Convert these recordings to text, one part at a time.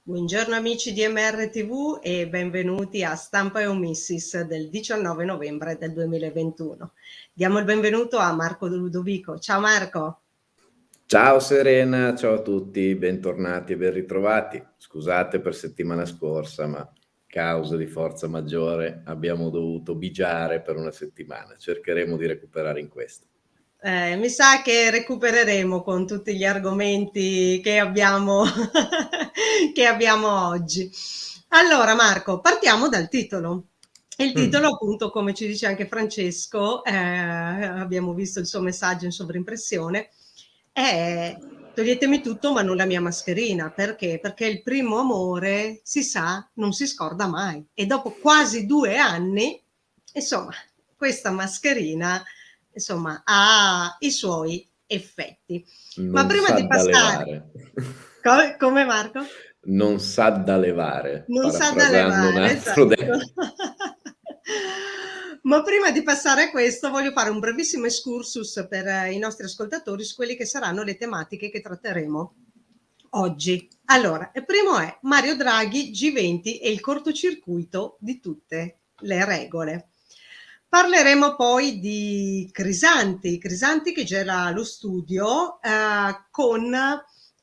Buongiorno amici di MRTV e benvenuti a Stampa e Omissis del 19 novembre del 2021. Diamo il benvenuto a Marco Ludovico. Ciao Marco. Ciao Serena, ciao a tutti, bentornati e ben ritrovati. Scusate per settimana scorsa, ma causa di forza maggiore abbiamo dovuto bigiare per una settimana. Cercheremo di recuperare in questa. Mi sa che recupereremo con tutti gli argomenti che abbiamo, che abbiamo oggi. Allora Marco, partiamo dal titolo. Il titolo, appunto, come ci dice anche Francesco, abbiamo visto il suo messaggio in sovrimpressione, è toglietemi tutto ma non la mia mascherina. Perché? Perché il primo amore, si sa, non si scorda mai. E dopo quasi 2 anni, insomma, questa mascherina, insomma, ha i suoi effetti. Ma Non prima sa di da passare... levare. Come Marco? Non sa da levare, Non sa da parafrasando un levare, altro esatto. detto. Ma prima di passare a questo, voglio fare un brevissimo excursus per i nostri ascoltatori su quelle che saranno le tematiche che tratteremo oggi. Allora, il primo è Mario Draghi, G20 e il cortocircuito di tutte le regole. Parleremo poi di Crisanti che gela lo studio con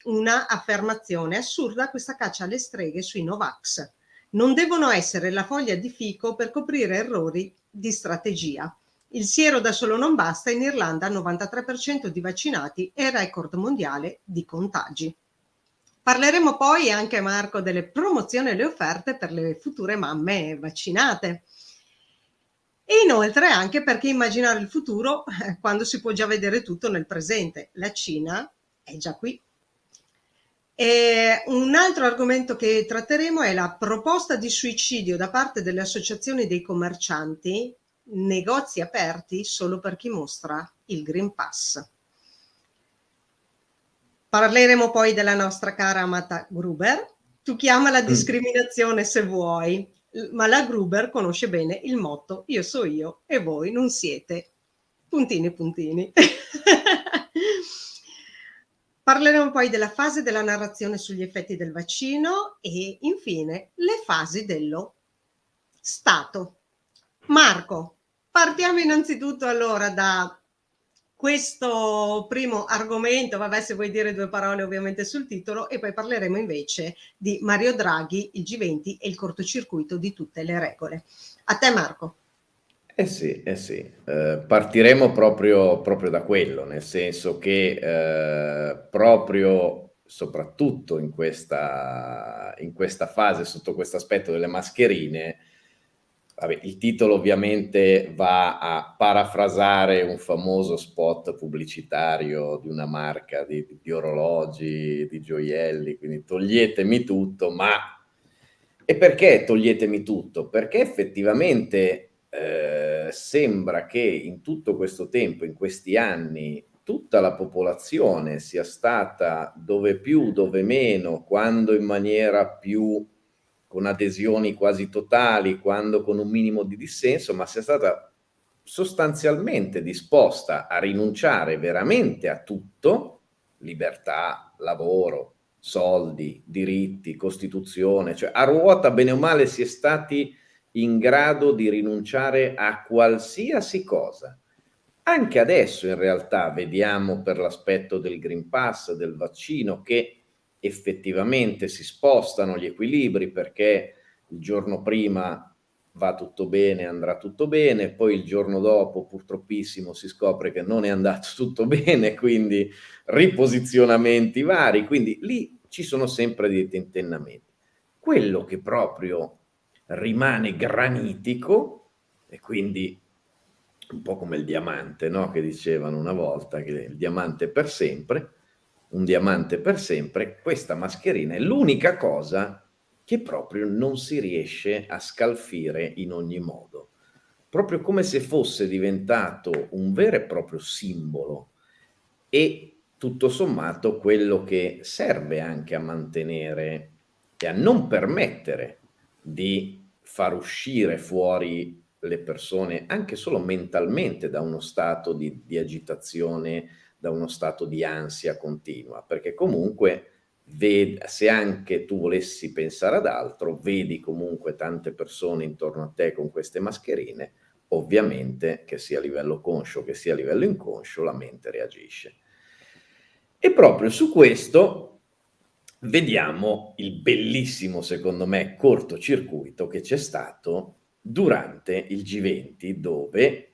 una affermazione assurda, questa caccia alle streghe sui Novax. Non devono essere la foglia di fico per coprire errori di strategia. Il siero da solo non basta, in Irlanda 93% di vaccinati e record mondiale di contagi. Parleremo poi anche, Marco, delle promozioni e le offerte per le future mamme vaccinate. E inoltre anche perché immaginare il futuro quando si può già vedere tutto nel presente. La Cina è già qui. E un altro argomento che tratteremo è la proposta di suicidio da parte delle associazioni dei commercianti, negozi aperti solo per chi mostra il Green Pass. Parleremo poi della nostra cara amata Gruber. Tu chiamala discriminazione se vuoi, ma la Gruber conosce bene il motto io so io e voi non siete. Puntini puntini. Parleremo poi della fase della narrazione sugli effetti del vaccino e infine le fasi dello Stato. Marco, partiamo innanzitutto allora da questo primo argomento, vabbè, se vuoi dire 2 parole ovviamente sul titolo, e poi parleremo invece di Mario Draghi, il G20 e il cortocircuito di tutte le regole. A te Marco. Sì. Partiremo proprio da quello, nel senso che proprio, soprattutto in questa fase, sotto questo aspetto delle mascherine, vabbè, il titolo ovviamente va a parafrasare un famoso spot pubblicitario di una marca di orologi, di gioielli, quindi toglietemi tutto, ma... E perché toglietemi tutto? Perché effettivamente sembra che in tutto questo tempo, in questi anni, tutta la popolazione sia stata dove più, dove meno, quando in maniera più con adesioni quasi totali, quando con un minimo di dissenso, ma sia stata sostanzialmente disposta a rinunciare veramente a tutto, libertà, lavoro, soldi, diritti, Costituzione, cioè a ruota bene o male si è stati in grado di rinunciare a qualsiasi cosa. Anche adesso in realtà vediamo per l'aspetto del Green Pass, del vaccino, che effettivamente si spostano gli equilibri perché il giorno prima va tutto bene, andrà tutto bene, poi il giorno dopo purtroppissimo si scopre che non è andato tutto bene, quindi riposizionamenti vari, quindi lì ci sono sempre dei tentennamenti. Quello che proprio rimane granitico, e quindi un po' come il diamante, no? Che dicevano una volta che il diamante per sempre, un diamante per sempre, questa mascherina è l'unica cosa che proprio non si riesce a scalfire in ogni modo, proprio come se fosse diventato un vero e proprio simbolo e tutto sommato quello che serve anche a mantenere e a non permettere di far uscire fuori le persone anche solo mentalmente da uno stato di agitazione, da uno stato di ansia continua, perché comunque se anche tu volessi pensare ad altro, vedi comunque tante persone intorno a te con queste mascherine, ovviamente che sia a livello conscio che sia a livello inconscio, la mente reagisce. E proprio su questo vediamo il bellissimo, secondo me, cortocircuito che c'è stato durante il G20, dove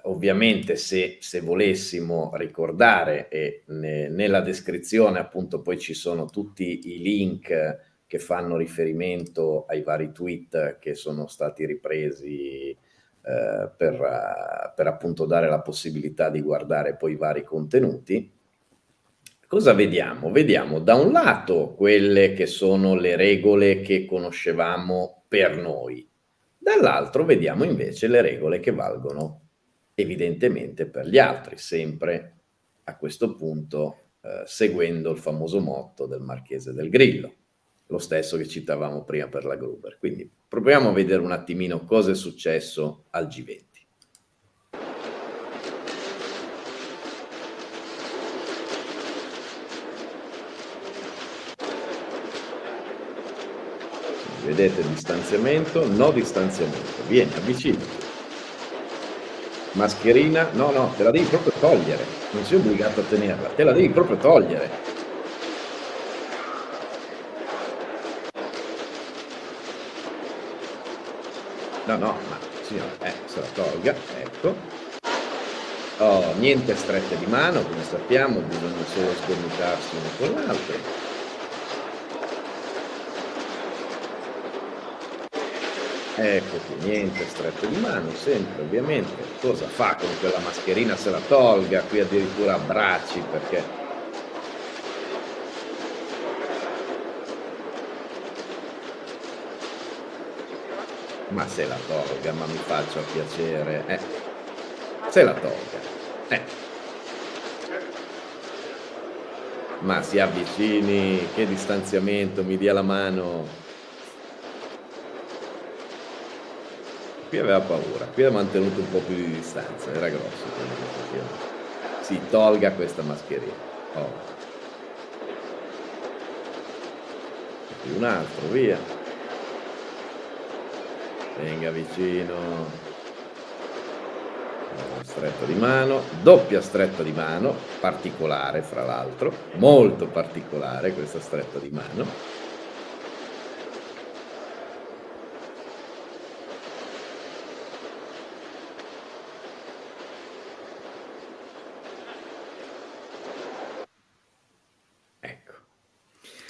ovviamente se volessimo ricordare, e nella descrizione appunto poi ci sono tutti i link che fanno riferimento ai vari tweet che sono stati ripresi per appunto dare la possibilità di guardare poi i vari contenuti. Cosa vediamo? Vediamo da un lato quelle che sono le regole che conoscevamo per noi, dall'altro vediamo invece le regole che valgono evidentemente per gli altri, sempre a questo punto seguendo il famoso motto del Marchese del Grillo, lo stesso che citavamo prima per la Gruber. Quindi proviamo a vedere un attimino cosa è successo al G20. Vedete il distanziamento, no distanziamento, vieni, avvicinati. Mascherina, no, te la devi proprio togliere, non sei obbligato a tenerla, te la devi proprio togliere. No, ma signora, se la tolga, ecco. Oh, niente strette di mano, come sappiamo, bisogna solo sgomitarsi uno con l'altro. Ecco qui, niente strette di mano, sempre ovviamente. Cosa fa con quella mascherina? Se la tolga, qui addirittura abbracci perché... Ma se la tolga, ma mi faccia piacere, se la tolga, ma si avvicini, che distanziamento, mi dia la mano. Qui aveva paura, qui ha mantenuto un po' più di distanza, era grosso. Si tolga questa mascherina. Oh. Qui un altro, via. Venga vicino. Stretta di mano, doppia stretta di mano, particolare fra l'altro, molto particolare questa stretta di mano.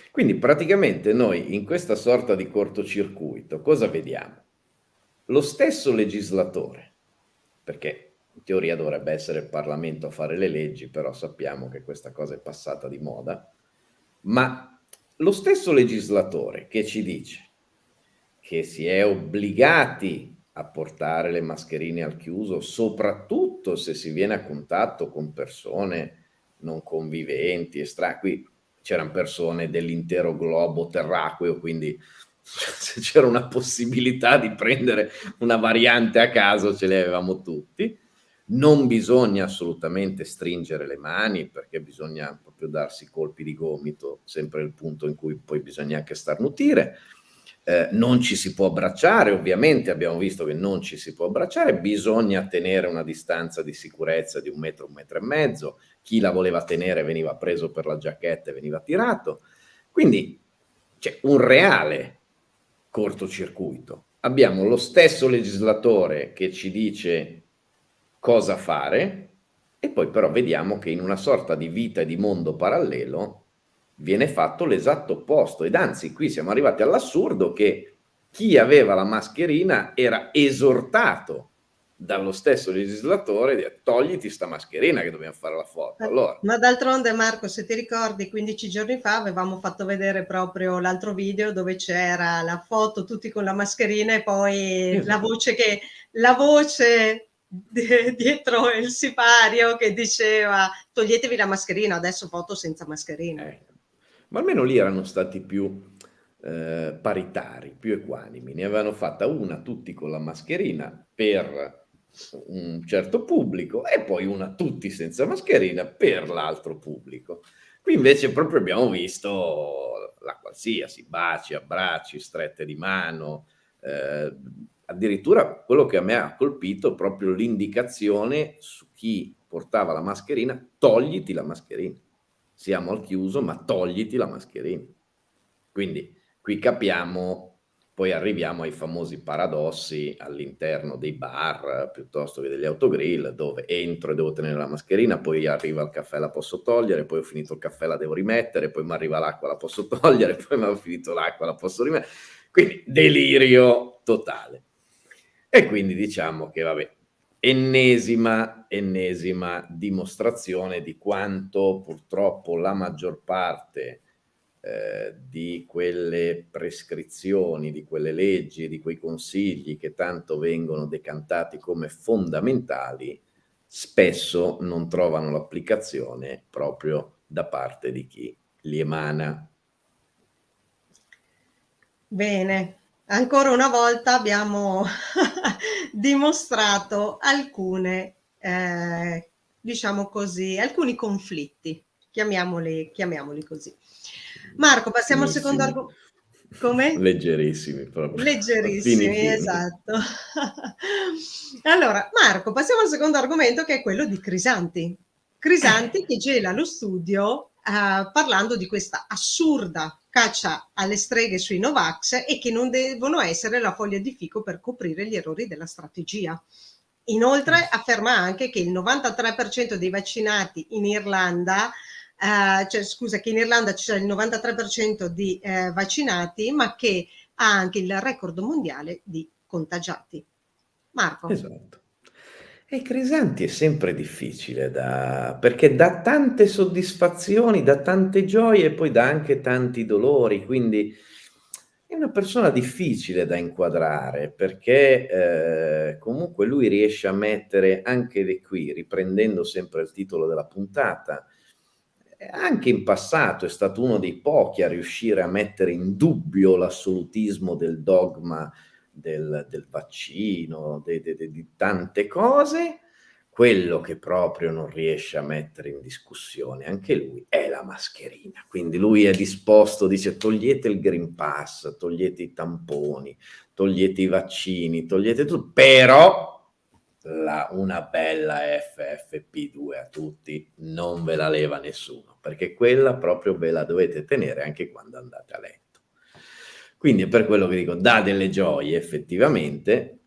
Quindi praticamente noi in questa sorta di cortocircuito cosa vediamo? Lo stesso legislatore, perché in teoria dovrebbe essere il Parlamento a fare le leggi, però sappiamo che questa cosa è passata di moda, ma lo stesso legislatore che ci dice che si è obbligati a portare le mascherine al chiuso, soprattutto se si viene a contatto con persone non conviventi, qui c'erano persone dell'intero globo terracqueo, quindi se c'era una possibilità di prendere una variante a caso ce le avevamo tutti. Non bisogna assolutamente stringere le mani perché bisogna proprio darsi colpi di gomito, sempre il punto in cui poi bisogna anche starnutire. Non ci si può abbracciare, ovviamente abbiamo visto che non ci si può abbracciare, bisogna tenere una distanza di sicurezza di 1 metro, 1 metro e mezzo, chi la voleva tenere veniva preso per la giacchetta e veniva tirato, quindi c'è un reale cortocircuito. Abbiamo lo stesso legislatore che ci dice cosa fare e poi però vediamo che in una sorta di vita e di mondo parallelo viene fatto l'esatto opposto ed anzi qui siamo arrivati all'assurdo che chi aveva la mascherina era esortato dallo stesso legislatore di togliti sta mascherina che dobbiamo fare la foto. Allora. Ma d'altronde Marco, se ti ricordi 15 giorni fa avevamo fatto vedere proprio l'altro video dove c'era la foto tutti con la mascherina e poi esatto. la voce dietro il sipario che diceva toglietevi la mascherina, adesso foto senza mascherina. Ma almeno lì erano stati più paritari, più equanimi, ne avevano fatta una tutti con la mascherina per un certo pubblico e poi una tutti senza mascherina per l'altro pubblico. Qui invece proprio abbiamo visto la qualsiasi, baci, abbracci, strette di mano, addirittura quello che a me ha colpito è proprio l'indicazione su chi portava la mascherina: togliti la mascherina. Siamo al chiuso, ma togliti la mascherina. Quindi qui capiamo, poi arriviamo ai famosi paradossi all'interno dei bar piuttosto che degli autogrill, dove entro e devo tenere la mascherina, poi arriva il caffè, la posso togliere, poi ho finito il caffè, la devo rimettere, poi mi arriva l'acqua, la posso togliere, poi mi ho finito l'acqua, la posso rimettere. Quindi delirio totale. E quindi diciamo che, vabbè, ennesima dimostrazione di quanto purtroppo la maggior parte di quelle prescrizioni, di quelle leggi, di quei consigli che tanto vengono decantati come fondamentali, spesso non trovano l'applicazione proprio da parte di chi li emana. Bene, ancora una volta abbiamo dimostrato alcune, diciamo così, alcuni conflitti, chiamiamoli così. Marco, passiamo al secondo Finissimi, argomento. Come? leggerissimi proprio, Leggerissimi, fini. esatto. Allora, Marco, passiamo al secondo argomento, che è quello di Crisanti. Crisanti che gela lo studio parlando di questa assurda caccia alle streghe sui Novax e che non devono essere la foglia di fico per coprire gli errori della strategia. Inoltre afferma anche che il 93% dei vaccinati in Irlanda, che in Irlanda c'è il 93% di vaccinati, ma che ha anche il record mondiale di contagiati. Marco. Esatto. E Crisanti è sempre difficile perché dà tante soddisfazioni, dà tante gioie e poi dà anche tanti dolori, quindi è una persona difficile da inquadrare perché comunque lui riesce a mettere anche di qui, riprendendo sempre il titolo della puntata, anche in passato è stato uno dei pochi a riuscire a mettere in dubbio l'assolutismo del dogma del vaccino, di tante cose. Quello che proprio non riesce a mettere in discussione anche lui è la mascherina. Quindi lui è disposto, dice: togliete il Green Pass, togliete i tamponi, togliete i vaccini, togliete tutto, però una bella FFP2 a tutti non ve la leva nessuno, perché quella proprio ve la dovete tenere anche quando andate a letto. Quindi è per quello che dico, dà delle gioie effettivamente,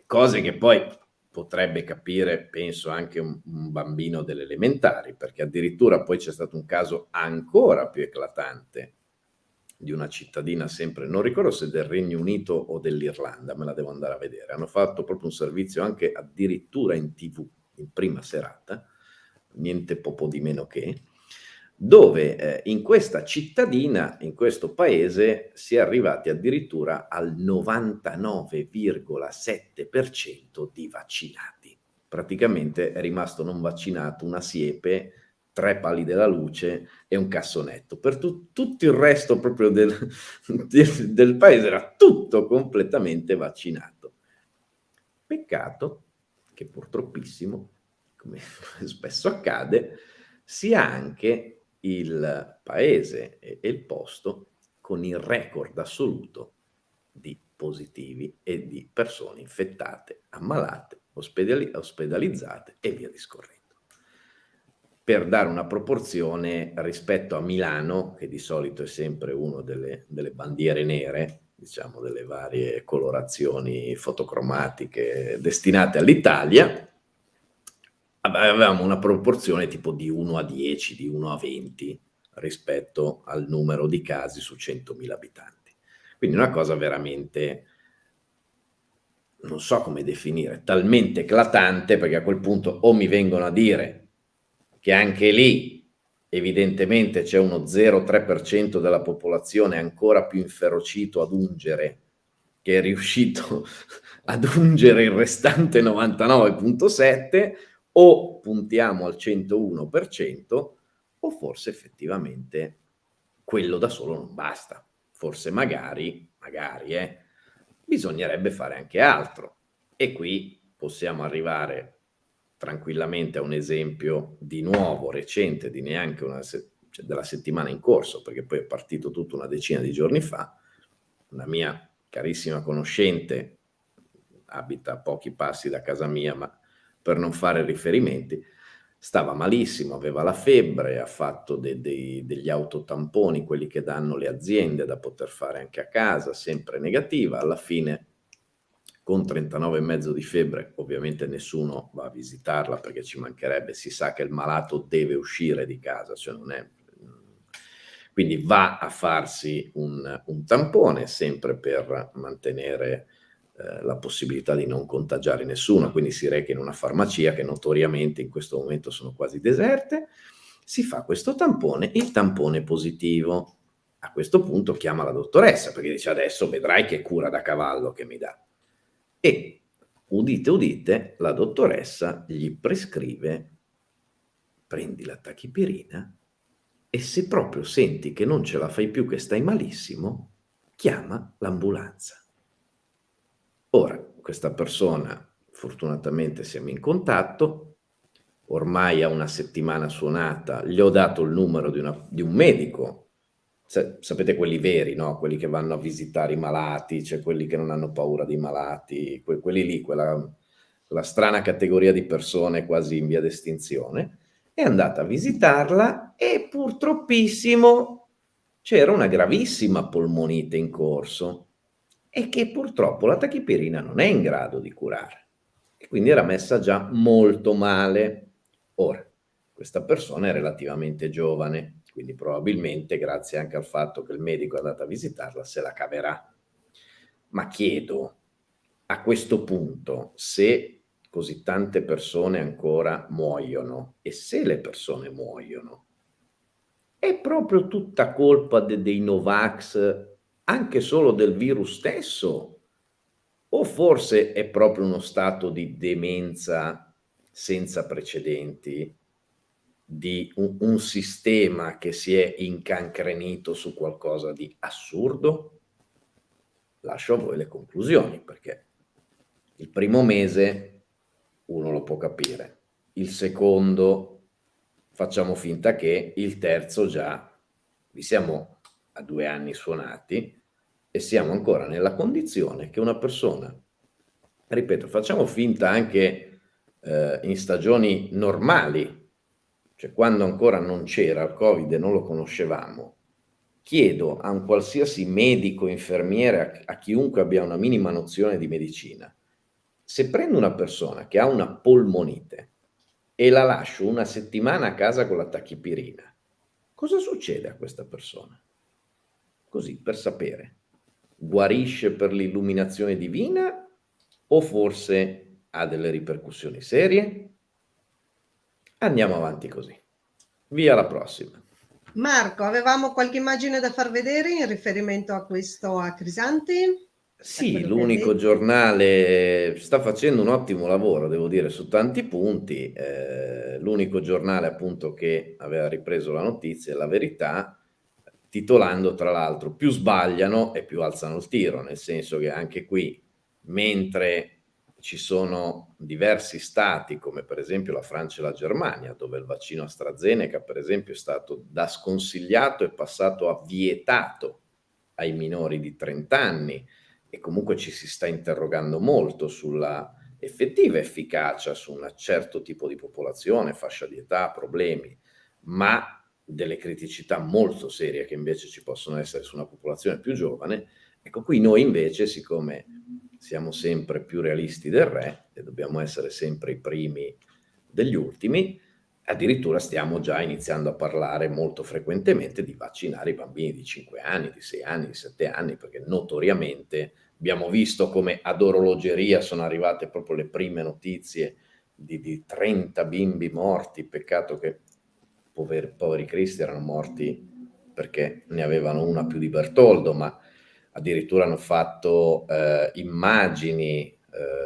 cose che poi potrebbe capire, penso, anche un bambino delle elementari, perché addirittura poi c'è stato un caso ancora più eclatante di una cittadina, sempre, non ricordo se del Regno Unito o dell'Irlanda, me la devo andare a vedere, hanno fatto proprio un servizio anche addirittura in TV, in prima serata, niente poco di meno che, dove in questa cittadina, in questo paese, si è arrivati addirittura al 99,7% di vaccinati. Praticamente è rimasto non vaccinato una siepe, 3 pali della luce e un cassonetto. Per tutto il resto proprio del paese era tutto completamente vaccinato. Peccato che purtroppissimo, come spesso accade, sia anche il paese e il posto con il record assoluto di positivi e di persone infettate, ammalate, ospedalizzate e via discorrendo. Per dare una proporzione rispetto a Milano, che di solito è sempre una delle bandiere nere, diciamo delle varie colorazioni fotocromatiche destinate all'Italia, avevamo una proporzione tipo di 1 a 10, di 1 a 20 rispetto al numero di casi su 100.000 abitanti. Quindi una cosa veramente, non so come definire, talmente eclatante, perché a quel punto o mi vengono a dire che anche lì evidentemente c'è uno 0,3% della popolazione ancora più inferocito ad ungere, che è riuscito ad ungere il restante 99,7%, o puntiamo al 101%, o forse effettivamente quello da solo non basta. Forse magari, bisognerebbe fare anche altro. E qui possiamo arrivare tranquillamente a un esempio di nuovo, recente, di neanche cioè della settimana in corso, perché poi è partito tutto una decina di giorni fa. Una mia carissima conoscente, abita a pochi passi da casa mia, ma per non fare riferimenti, stava malissimo, aveva la febbre, ha fatto degli autotamponi, quelli che danno le aziende da poter fare anche a casa, sempre negativa. Alla fine, con 39,5 di febbre, ovviamente nessuno va a visitarla perché ci mancherebbe, si sa che il malato deve uscire di casa, cioè non è... Quindi va a farsi un tampone, sempre per mantenere la possibilità di non contagiare nessuno, quindi si reca in una farmacia che notoriamente in questo momento sono quasi deserte, si fa questo tampone, il tampone è positivo. A questo punto chiama la dottoressa perché dice: adesso vedrai che cura da cavallo che mi dà. E udite udite, la dottoressa gli prescrive: prendi la tachipirina e se proprio senti che non ce la fai più, che stai malissimo, chiama l'ambulanza. Ora, questa persona, fortunatamente siamo in contatto, ormai ha una settimana suonata, gli ho dato il numero di un medico, sapete quelli veri, no? Quelli che vanno a visitare i malati, cioè quelli che non hanno paura dei malati, quelli lì, quella strana categoria di persone quasi in via d'estinzione. È andata a visitarla e purtroppissimo c'era una gravissima polmonite in corso e che purtroppo la tachipirina non è in grado di curare e quindi era messa già molto male. Ora, questa persona è relativamente giovane, quindi probabilmente, grazie anche al fatto che il medico è andato a visitarla, se la caverà. Ma chiedo, a questo punto, se così tante persone ancora muoiono, e se le persone muoiono, è proprio tutta colpa dei Novax, anche solo del virus stesso? O forse è proprio uno stato di demenza senza precedenti, di un sistema che si è incancrenito su qualcosa di assurdo? Lascio a voi le conclusioni, perché il primo mese uno lo può capire, il secondo facciamo finta che, il terzo già, vi siamo a 2 anni suonati e siamo ancora nella condizione che una persona, ripeto, facciamo finta anche in stagioni normali, cioè quando ancora non c'era il Covid e non lo conoscevamo, chiedo a un qualsiasi medico, infermiere, a chiunque abbia una minima nozione di medicina, se prendo una persona che ha una polmonite e la lascio una settimana a casa con la tachipirina, cosa succede a questa persona? Così, per sapere. Guarisce per l'illuminazione divina o forse ha delle ripercussioni serie? Andiamo avanti così. Via la prossima. Marco, avevamo qualche immagine da far vedere in riferimento a questo, a Crisanti? Sì, l'unico giornale sta facendo un ottimo lavoro, devo dire, su tanti punti. L'unico giornale appunto che aveva ripreso la notizia è La Verità, titolando tra l'altro più sbagliano e più alzano il tiro, nel senso che anche qui, mentre ci sono diversi stati come per esempio la Francia e la Germania, dove il vaccino AstraZeneca per esempio è stato da sconsigliato e passato a vietato ai minori di 30 anni, e comunque ci si sta interrogando molto sulla effettiva efficacia su un certo tipo di popolazione, fascia di età, problemi, ma delle criticità molto serie che invece ci possono essere su una popolazione più giovane. Ecco, qui noi invece, siccome siamo sempre più realisti del re e dobbiamo essere sempre i primi degli ultimi, addirittura stiamo già iniziando a parlare molto frequentemente di vaccinare i bambini di 5 anni, di 6 anni, di 7 anni, perché notoriamente abbiamo visto come ad orologeria sono arrivate proprio le prime notizie di 30 bimbi morti. Peccato che poveri cristi erano morti perché ne avevano una più di Bertoldo, ma addirittura hanno fatto immagini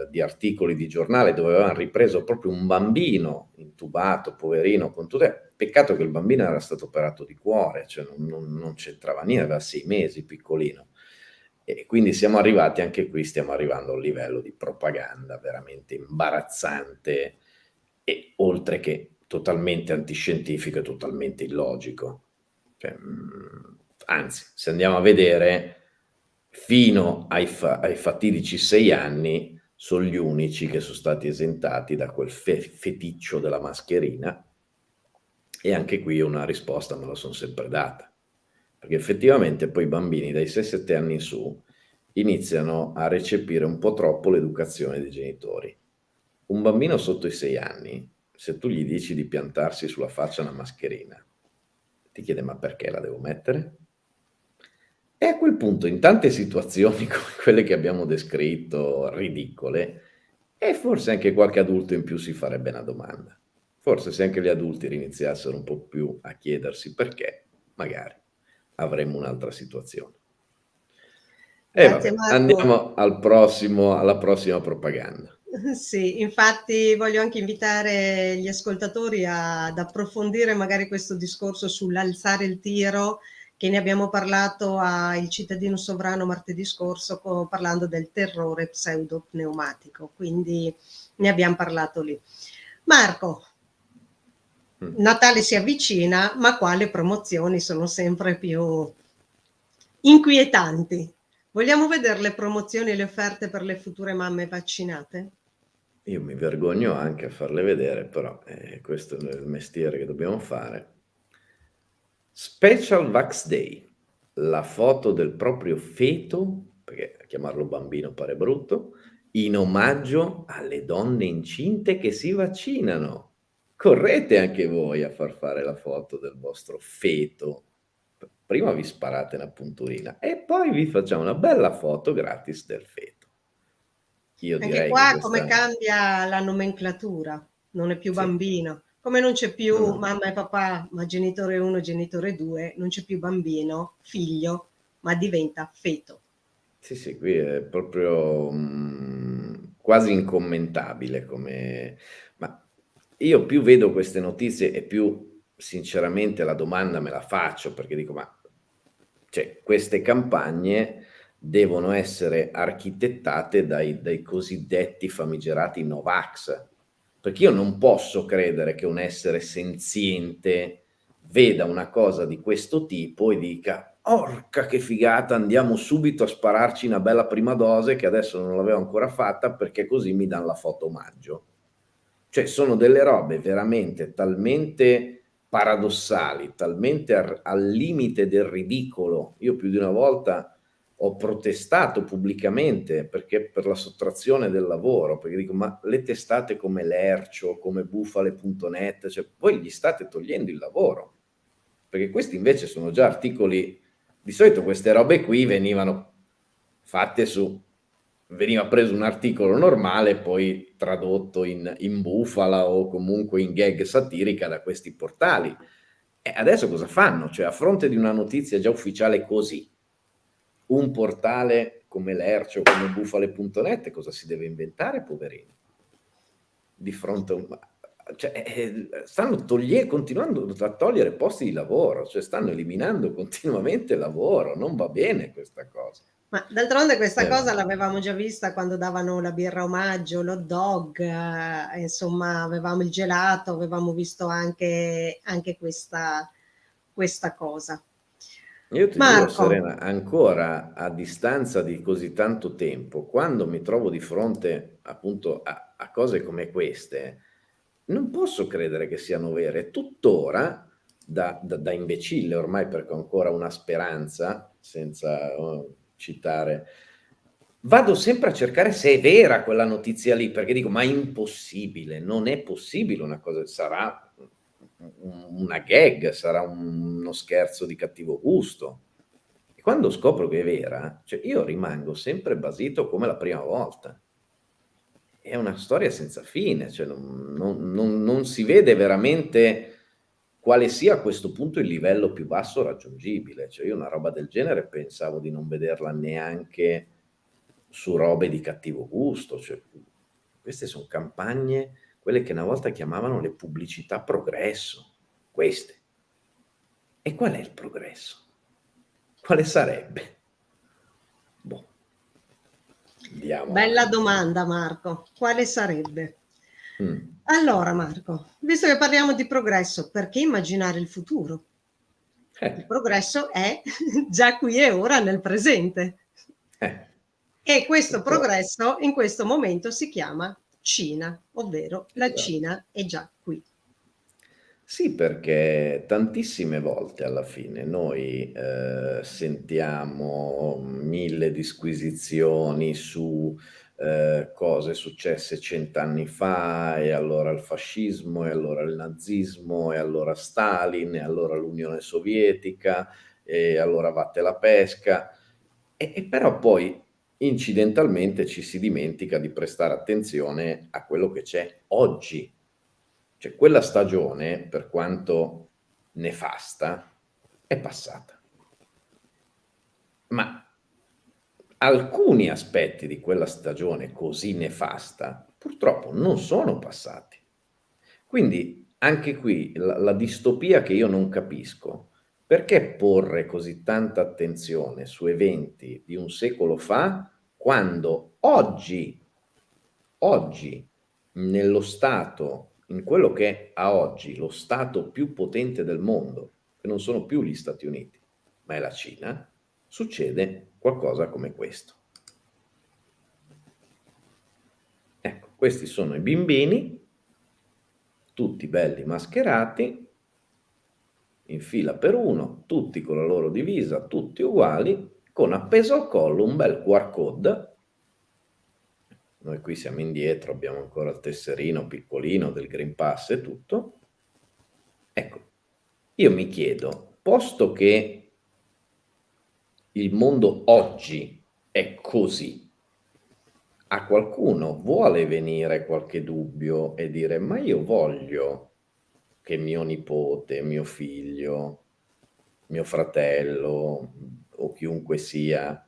di articoli di giornale dove avevano ripreso proprio un bambino intubato, poverino, con tutte... Peccato che il bambino era stato operato di cuore, cioè non c'entrava niente, aveva 6 mesi, piccolino. E quindi siamo arrivati, anche qui stiamo arrivando a un livello di propaganda veramente imbarazzante e oltre che totalmente antiscientifico e totalmente illogico. Cioè, anzi, se andiamo a vedere, fino ai fatidici 6 anni sono gli unici che sono stati esentati da quel feticcio della mascherina, e anche qui una risposta me la sono sempre data, perché effettivamente poi i bambini dai 6-7 anni in su iniziano a recepire un po' troppo l'educazione dei genitori. Un bambino sotto i 6 anni, se tu gli dici di piantarsi sulla faccia una mascherina, ti chiede: ma perché la devo mettere? E a quel punto, in tante situazioni come quelle che abbiamo descritto, ridicole, e forse anche qualche adulto in più si farebbe una domanda. Forse se anche gli adulti iniziassero un po' più a chiedersi perché, magari avremmo un'altra situazione. E Grazie vabbè, Marco. andiamo alla prossima propaganda. Sì, infatti voglio anche invitare gli ascoltatori ad approfondire magari questo discorso sull'alzare il tiro, che ne abbiamo parlato a Il Cittadino Sovrano martedì scorso, parlando del terrore pseudopneumatico, quindi ne abbiamo parlato lì. Marco, Natale si avvicina, ma qua le promozioni sono sempre più inquietanti. Vogliamo vedere le promozioni e le offerte per le future mamme vaccinate? Io mi vergogno anche a farle vedere, però questo è il mestiere che dobbiamo fare. Special Vax Day, la foto del proprio feto, perché chiamarlo bambino pare brutto, in omaggio alle donne incinte che si vaccinano. Correte anche voi a far fare la foto del vostro feto. Prima vi sparate una punturina e poi vi facciamo una bella foto gratis del feto. Io Anche direi che qua come questa... cambia la nomenclatura, non è più Sì, bambino. Come non c'è no, più no. mamma e papà, ma genitore 1, genitore 2, non c'è più bambino, figlio, ma diventa feto. Sì, sì, qui è proprio quasi incommentabile come... Ma io più vedo queste notizie e più sinceramente la domanda me la faccio, perché dico, ma cioè, queste campagne devono essere architettate dai cosiddetti famigerati Novax, perché io non posso credere che un essere senziente veda una cosa di questo tipo e dica: orca che figata, andiamo subito a spararci una bella prima dose che adesso non l'avevo ancora fatta perché così mi danno la foto omaggio. Cioè sono delle robe veramente talmente paradossali, talmente al limite del ridicolo. Io più di una volta ho protestato pubblicamente perché per la sottrazione del lavoro, perché dico, ma le testate come Lercio, come bufale.net, cioè voi gli state togliendo il lavoro, perché questi invece sono già articoli, di solito queste robe qui venivano fatte veniva preso un articolo normale e poi tradotto in bufala o comunque in gag satirica da questi portali. E adesso cosa fanno? Cioè, a fronte di una notizia già ufficiale così, un portale come Lercio, come bufale.net, cosa si deve inventare, poverini? Di fronte a un... Cioè, stanno continuando a togliere posti di lavoro, cioè stanno eliminando continuamente lavoro, non va bene questa cosa. Ma d'altronde questa cosa Vabbè. l'avevamo già vista quando davano la birra omaggio, l'hot dog, insomma avevamo il gelato, avevamo visto anche questa cosa. Io ti giuro, Marco, Serena, ancora a distanza di così tanto tempo, quando mi trovo di fronte appunto a cose come queste, non posso credere che siano vere. Tuttora, da imbecille ormai, perché ho ancora una speranza, senza citare, vado sempre a cercare se è vera quella notizia lì, perché dico, ma è impossibile, non è possibile una cosa, sarà una gag, sarà uno scherzo di cattivo gusto. E quando scopro che è vera, cioè io rimango sempre basito come la prima volta. È una storia senza fine, cioè non si vede veramente quale sia a questo punto il livello più basso raggiungibile. Cioè io una roba del genere pensavo di non vederla neanche su robe di cattivo gusto. Cioè, queste sono campagne, quelle che una volta chiamavano le pubblicità progresso. Queste. E qual è il progresso? Quale sarebbe? Boh. Andiamo bella avanti. domanda Marco, quale sarebbe? Mm. Allora Marco, visto che parliamo di progresso, perché immaginare il futuro? Il progresso è già qui e ora nel presente. E questo progresso in questo momento si chiama Cina, ovvero la Cina è già qui. Sì, perché tantissime volte alla fine noi sentiamo 1000 disquisizioni su cose successe 100 anni fa, e allora il fascismo, e allora il nazismo, e allora Stalin, e allora l'Unione Sovietica, e allora vatte la pesca, e però poi incidentalmente ci si dimentica di prestare attenzione a quello che c'è oggi. Cioè, quella stagione, per quanto nefasta, è passata. Ma alcuni aspetti di quella stagione così nefasta, purtroppo non sono passati. Quindi anche qui la distopia che io non capisco: perché porre così tanta attenzione su eventi di un secolo fa, quando oggi, nello stato, in quello che è a oggi lo stato più potente del mondo, che non sono più gli Stati Uniti, ma è la Cina, succede qualcosa come questo. Ecco, questi sono i bimbini, tutti belli mascherati, in fila per uno, tutti con la loro divisa, tutti uguali, con appeso al collo un bel QR code. Noi qui siamo indietro, abbiamo ancora il tesserino piccolino del Green Pass e tutto. Ecco, io mi chiedo, posto che il mondo oggi è così, a qualcuno vuole venire qualche dubbio e dire: ma io voglio che mio nipote, mio figlio, mio fratello o chiunque sia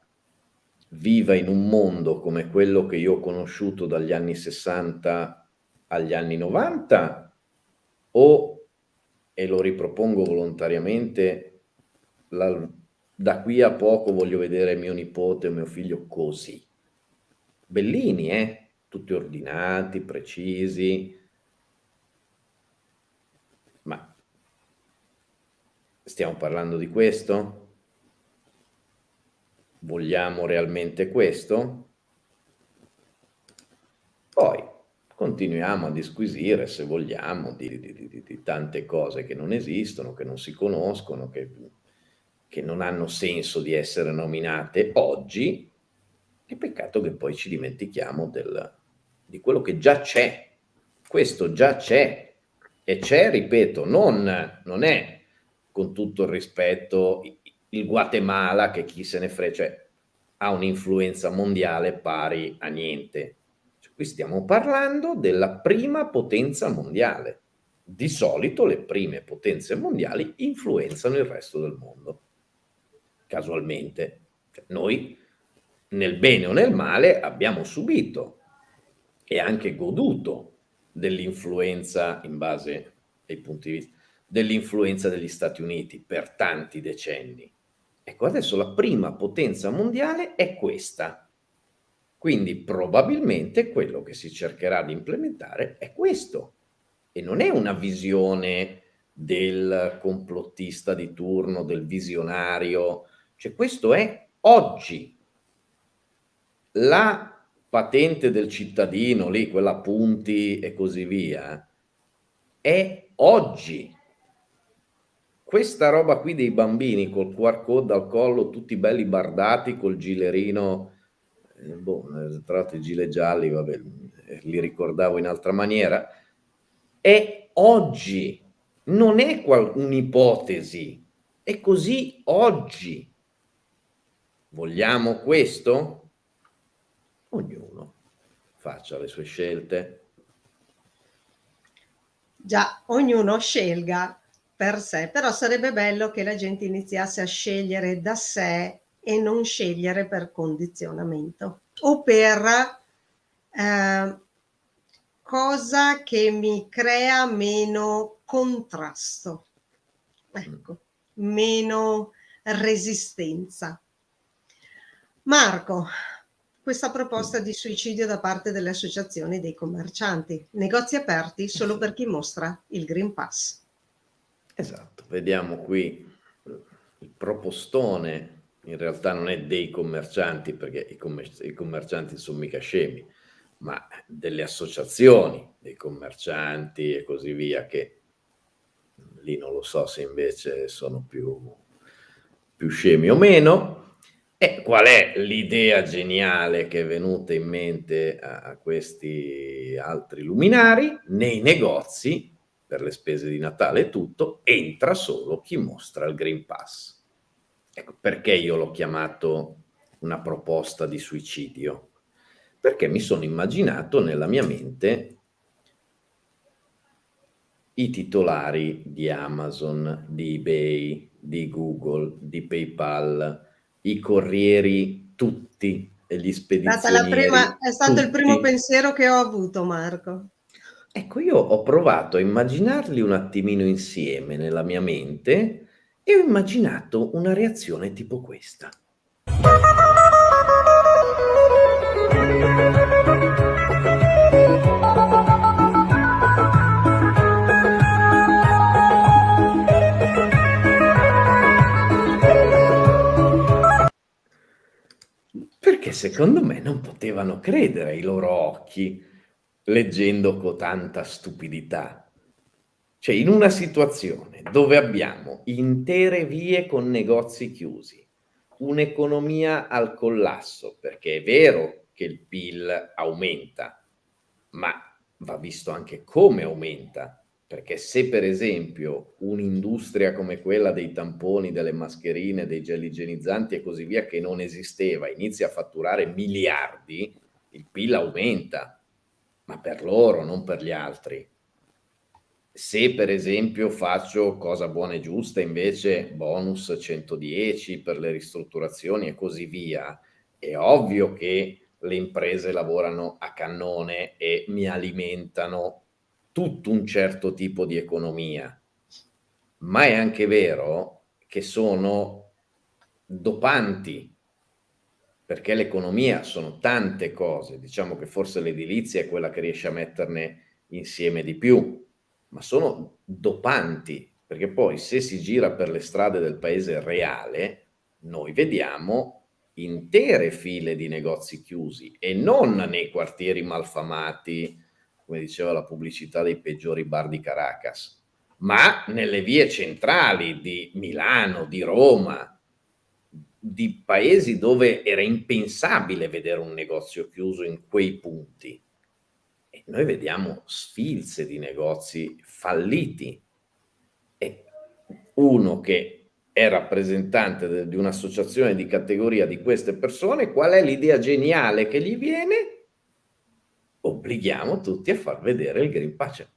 viva in un mondo come quello che io ho conosciuto dagli anni 60 agli anni 90, o, e lo ripropongo volontariamente, da qui a poco voglio vedere mio nipote o mio figlio così. Bellini, tutti ordinati, precisi, ma stiamo parlando di questo? Vogliamo realmente questo? Poi continuiamo a disquisire, se vogliamo, di tante cose che non esistono, che non si conoscono, che non hanno senso di essere nominate oggi. È peccato che poi ci dimentichiamo di quello che già c'è. Questo già c'è, e c'è, ripeto, non è, con tutto il rispetto, il Guatemala, che chi se ne frega, cioè, ha un'influenza mondiale pari a niente. Cioè, qui stiamo parlando della prima potenza mondiale. Di solito le prime potenze mondiali influenzano il resto del mondo, casualmente. Cioè, noi, nel bene o nel male, abbiamo subito e anche goduto dell'influenza, in base ai punti di vista, dell'influenza degli Stati Uniti per tanti decenni. Ecco, adesso la prima potenza mondiale è questa. Quindi probabilmente quello che si cercherà di implementare è questo, e non è una visione del complottista di turno, del visionario. Cioè, questo è oggi. La patente del cittadino, lì, quella a punti e così via, è oggi. Questa roba qui dei bambini col QR code al collo, tutti belli bardati col gilerino, tra l'altro i gilet gialli, vabbè, li ricordavo in altra maniera, è oggi, non è un'ipotesi, è così oggi. Vogliamo questo? Ognuno faccia le sue scelte. Già, ognuno scelga per sé, però sarebbe bello che la gente iniziasse a scegliere da sé e non scegliere per condizionamento o per cosa che mi crea meno contrasto, ecco, meno resistenza. Marco, questa proposta di suicidio da parte delle associazioni dei commercianti, negozi aperti solo per chi mostra il Green Pass. Esatto, vediamo qui il propostone in realtà non è dei commercianti, perché i commercianti sono mica scemi, ma delle associazioni dei commercianti e così via, che lì non lo so se invece sono più scemi o meno. E qual è l'idea geniale che è venuta in mente a questi altri luminari? Nei negozi, per le spese di Natale e tutto, entra solo chi mostra il Green Pass. Ecco, perché io l'ho chiamato una proposta di suicidio? Perché mi sono immaginato nella mia mente i titolari di Amazon, di eBay, di Google, di PayPal, i corrieri tutti e gli spedizionieri È stato il primo tutti. pensiero che ho avuto, Marco. Ecco, io ho provato a immaginarli un attimino insieme nella mia mente e ho immaginato una reazione tipo questa. Perché secondo me non potevano credere ai loro occhi leggendo cotanta stupidità. Cioè, in una situazione dove abbiamo intere vie con negozi chiusi, un'economia al collasso, perché è vero che il PIL aumenta, ma va visto anche come aumenta, perché se per esempio un'industria come quella dei tamponi, delle mascherine, dei gel igienizzanti e così via, che non esisteva, inizia a fatturare miliardi, il PIL aumenta, ma per loro, non per gli altri. Se per esempio faccio cosa buona e giusta, invece bonus 110 per le ristrutturazioni e così via, è ovvio che le imprese lavorano a cannone e mi alimentano tutto un certo tipo di economia, ma è anche vero che sono dopanti, perché l'economia sono tante cose, diciamo che forse l'edilizia è quella che riesce a metterne insieme di più, ma sono dopanti, perché poi se si gira per le strade del paese reale, noi vediamo intere file di negozi chiusi e non nei quartieri malfamati, come diceva la pubblicità, dei peggiori bar di Caracas, ma nelle vie centrali di Milano, di Roma, di paesi dove era impensabile vedere un negozio chiuso in quei punti. E noi vediamo sfilze di negozi falliti. E uno che è rappresentante di un'associazione di categoria di queste persone, qual è l'idea geniale che gli viene? Obblighiamo tutti a far vedere il Green Pass.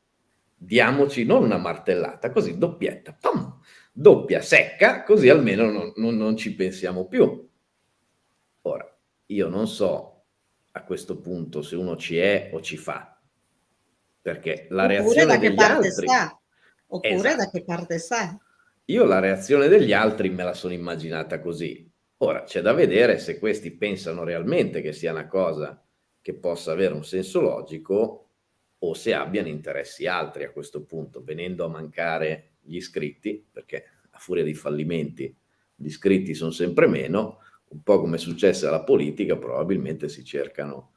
Diamoci non una martellata, così doppietta, pam, doppia secca, così almeno non ci pensiamo più. Ora, io non so a questo punto se uno ci è o ci fa, perché la Oppure reazione da che degli parte altri, sta. Oppure da che esatto, parte sta. io la reazione degli altri me la sono immaginata così. Ora c'è da vedere se questi pensano realmente che sia una cosa che possa avere un senso logico o se abbiano interessi altri a questo punto, venendo a mancare gli iscritti, perché a furia di fallimenti gli iscritti sono sempre meno, un po' come è successo alla politica, probabilmente si cercano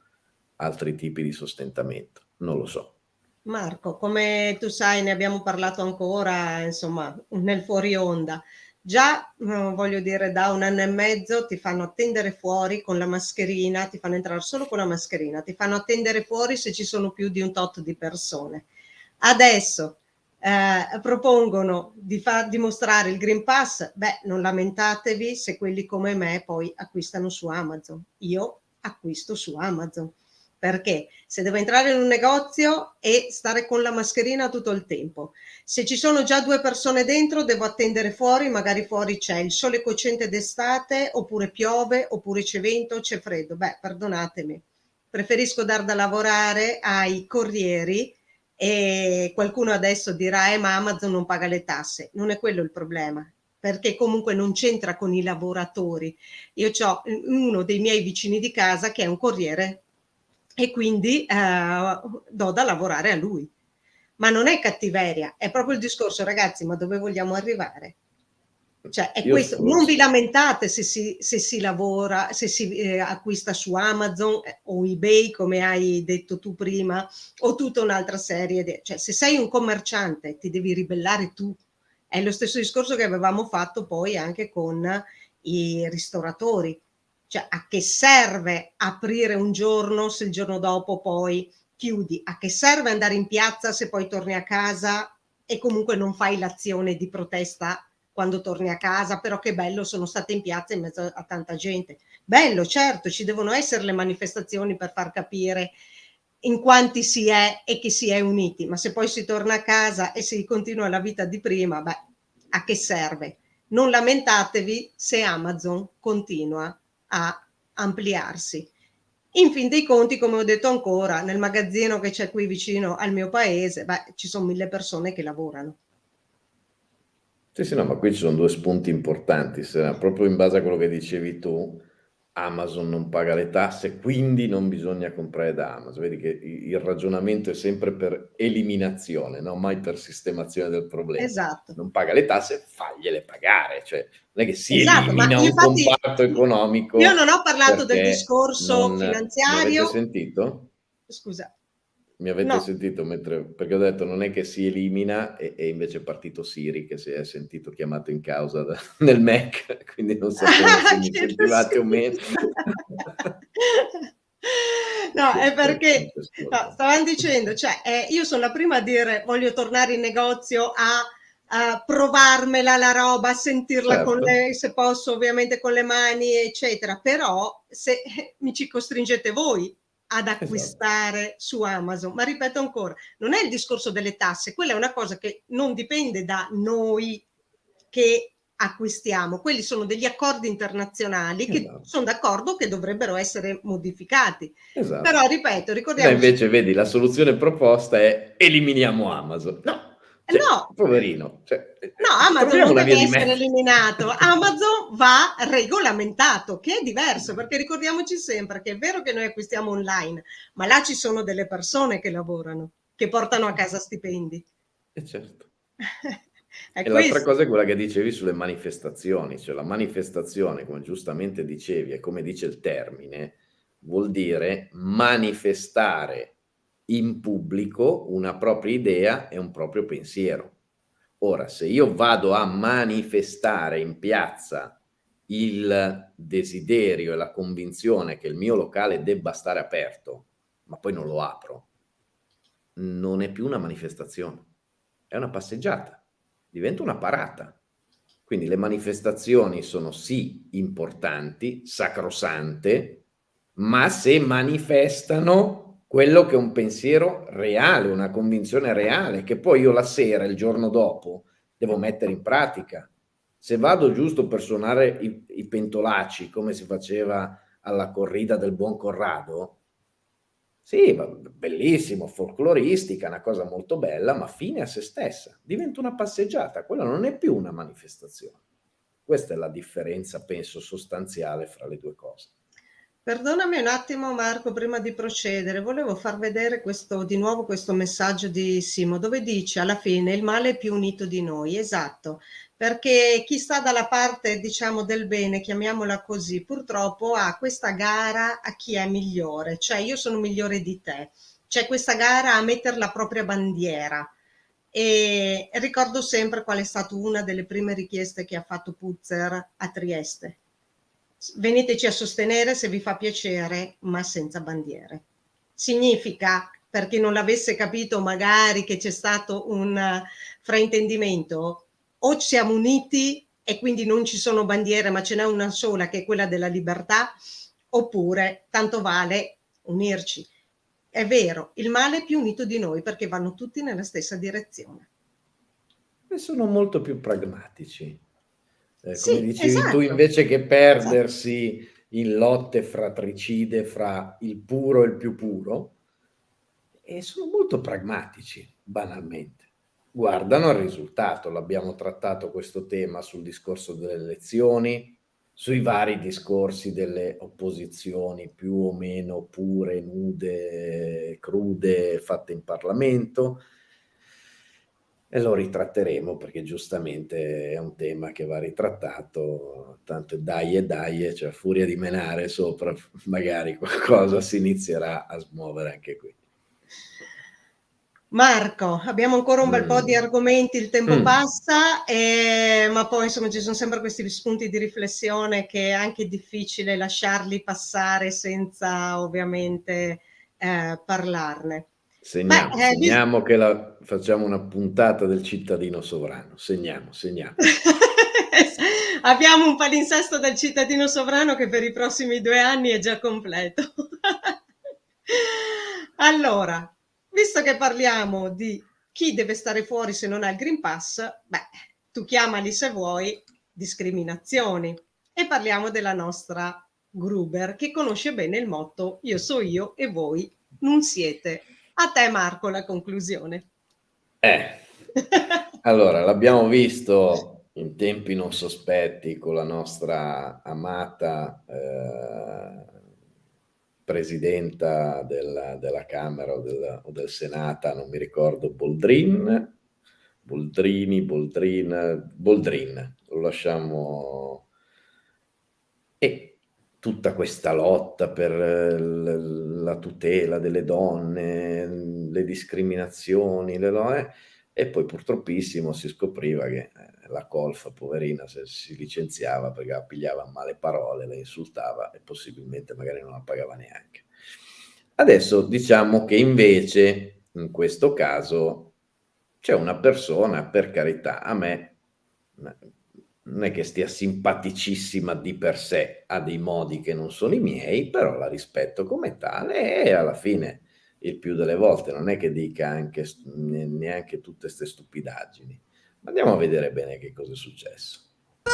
altri tipi di sostentamento. Non lo so. Marco, come tu sai, ne abbiamo parlato ancora, insomma, nel fuori onda. Già, voglio dire, da 1 anno e mezzo ti fanno attendere fuori con la mascherina, ti fanno entrare solo con la mascherina, ti fanno attendere fuori se ci sono più di un tot di persone. Adesso propongono di far dimostrare il Green Pass. Beh, non lamentatevi se quelli come me poi acquistano su Amazon. Io acquisto su Amazon. Perché se devo entrare in un negozio e stare con la mascherina tutto il tempo, se ci sono già 2 persone dentro devo attendere fuori, magari fuori c'è il sole cocente d'estate, oppure piove, oppure c'è vento, c'è freddo. Beh, perdonatemi, preferisco dar da lavorare ai corrieri. E qualcuno adesso dirà, ma Amazon non paga le tasse. Non è quello il problema, perché comunque non c'entra con i lavoratori. Io ho uno dei miei vicini di casa che è un corriere e quindi do da lavorare a lui. Ma non è cattiveria, è proprio il discorso, ragazzi, ma dove vogliamo arrivare? Cioè è Io questo, non sono vi lamentate se si lavora, se si acquista su Amazon o eBay, come hai detto tu prima, o tutta un'altra serie cioè se sei un commerciante ti devi ribellare tu. È lo stesso discorso che avevamo fatto poi anche con i ristoratori. Cioè a che serve aprire un giorno se il giorno dopo poi chiudi? A che serve andare in piazza se poi torni a casa e comunque non fai l'azione di protesta quando torni a casa? Però che bello, sono stata in piazza in mezzo a tanta gente. Bello, certo, ci devono essere le manifestazioni per far capire in quanti si è e che si è uniti, ma se poi si torna a casa e si continua la vita di prima, beh, a che serve? Non lamentatevi se Amazon continua a ampliarsi. In fin dei conti, come ho detto ancora, nel magazzino che c'è qui vicino al mio paese, beh, ci sono 1000 persone che lavorano. Sì, sì, no, ma qui ci sono due spunti importanti. Proprio in base a quello che dicevi tu, Amazon non paga le tasse, quindi non bisogna comprare da Amazon. Vedi che il ragionamento è sempre per eliminazione, no? Mai per sistemazione del problema. Esatto. Non paga le tasse, fagliele pagare. Cioè, non è che si Esatto, ma elimina un infatti comparto io economico non ho parlato del perché discorso non... Mi avete finanziario. sentito? Scusa, Mi avete no. sentito perché ho detto non è che si elimina e invece è partito Siri che si è sentito chiamato in causa nel Mac, quindi non sapevo se mi Chiedo sentivate o meno. scusa. No, Ti è ascolto, perché ti no, ascolto. stavamo dicendo, cioè, io sono la prima a dire voglio tornare in negozio a provarmela la roba, a sentirla con Certo, le, se posso ovviamente con le mani, eccetera, però se mi ci costringete voi ad esatto, acquistare su Amazon, ma ripeto ancora, non è il discorso delle tasse, quella è una cosa che non dipende da noi che acquistiamo, quelli sono degli accordi internazionali che esatto, sono d'accordo che dovrebbero essere modificati. esatto. Però ripeto, Da ricordiamoci, invece, vedi, la soluzione proposta è eliminiamo Amazon. No, cioè, no, poverino, cioè, no, Amazon troviamo non una via deve di essere mezzo. eliminato, Amazon va regolamentato, che è diverso, perché ricordiamoci sempre che è vero che noi acquistiamo online, ma là ci sono delle persone che lavorano, che portano a casa stipendi. Certo. È E l'altra questo. cosa è quella che dicevi sulle manifestazioni, cioè la manifestazione, come giustamente dicevi e come dice il termine, vuol dire manifestare in pubblico una propria idea e un proprio pensiero. Ora, se io vado a manifestare in piazza il desiderio e la convinzione che il mio locale debba stare aperto, ma poi non lo apro, non è più una manifestazione, è una passeggiata, diventa una parata. Quindi le manifestazioni sono sì importanti, sacrosante, ma se manifestano quello che è un pensiero reale, una convinzione reale, che poi io la sera, il giorno dopo, devo mettere in pratica. Se vado giusto per suonare i pentolacci, come si faceva alla corrida del buon Corrado, sì, bellissimo, folcloristica, una cosa molto bella, ma fine a se stessa. Diventa una passeggiata, quella non è più una manifestazione. Questa è la differenza, penso, sostanziale fra le due cose. Perdonami un attimo Marco, prima di procedere, volevo far vedere di nuovo questo messaggio di Simo, dove dice alla fine il male è più unito di noi, esatto, perché chi sta dalla parte, diciamo, del bene, chiamiamola così, purtroppo ha questa gara a chi è migliore, cioè io sono migliore di te, c'è questa gara a mettere la propria bandiera. E ricordo sempre qual è stata una delle prime richieste che ha fatto Puzzer a Trieste: veniteci a sostenere se vi fa piacere, ma senza bandiere. Significa, per chi non l'avesse capito, magari che c'è stato un fraintendimento, o siamo uniti e quindi non ci sono bandiere, ma ce n'è una sola che è quella della libertà, oppure tanto vale unirci. È vero, il male è più unito di noi perché vanno tutti nella stessa direzione. E sono molto più pragmatici. Come Sì, dicevi tu, esatto. invece che Esatto. perdersi in lotte fratricide fra il puro e il più puro, e sono molto pragmatici, banalmente. Guardano al risultato. L'abbiamo trattato questo tema sul discorso delle elezioni, sui vari discorsi delle opposizioni più o meno pure, nude, crude, fatte in Parlamento. E lo ritratteremo perché giustamente è un tema che va ritrattato, tanto dai, cioè a furia di menare sopra magari qualcosa si inizierà a smuovere anche qui. Marco, abbiamo ancora un bel po' di argomenti, il tempo passa, ma poi insomma ci sono sempre questi spunti di riflessione che è anche difficile lasciarli passare senza ovviamente parlarne. Segniamo che facciamo una puntata del cittadino sovrano, segniamo. Abbiamo un palinsesto del cittadino sovrano che per i prossimi 2 anni è già completo. Allora, visto che parliamo di chi deve stare fuori se non ha il Green Pass, tu chiamali se vuoi discriminazioni, e parliamo della nostra Gruber che conosce bene il motto io so io e voi non siete. A te Marco la conclusione. Allora, l'abbiamo visto in tempi non sospetti con la nostra amata presidenta della Camera o del Senato, non mi ricordo, Boldrin, lo lasciamo. E tutta questa lotta per la tutela delle donne, le discriminazioni, e poi purtroppissimo si scopriva che la colfa, poverina, se si licenziava perché pigliava a male parole, le insultava e possibilmente magari non la pagava neanche. Adesso diciamo che invece in questo caso c'è una persona, per carità, a me non è che stia simpaticissima di per sé, ha dei modi che non sono i miei, però la rispetto come tale e alla fine il più delle volte non è che dica anche neanche tutte ste stupidaggini. Ma andiamo a vedere bene che cosa è successo. No,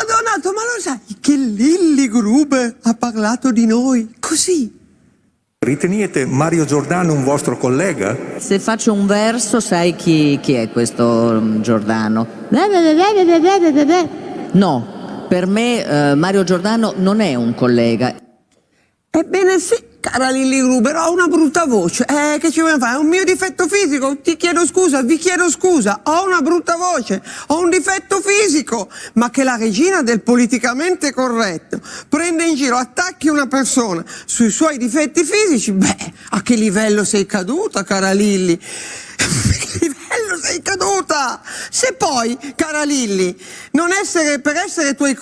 Donato, ma lo sai che Lilli Gruber ha parlato di noi così? Ritenete Mario Giordano un vostro collega? Se faccio un verso, sai chi è questo Giordano? No, per me Mario Giordano non è un collega. Ebbene sì, cara Lilli Gruber, ho una brutta voce. Che ci vuoi fare? È un mio difetto fisico. Ti chiedo scusa, vi chiedo scusa. Ho una brutta voce, ho un difetto fisico. Ma che la regina del politicamente corretto prende in giro, attacchi una persona sui suoi difetti fisici, a che livello sei caduta, cara Lilli? Che livello sei caduta? Se poi, cara Lilli, per essere tuoi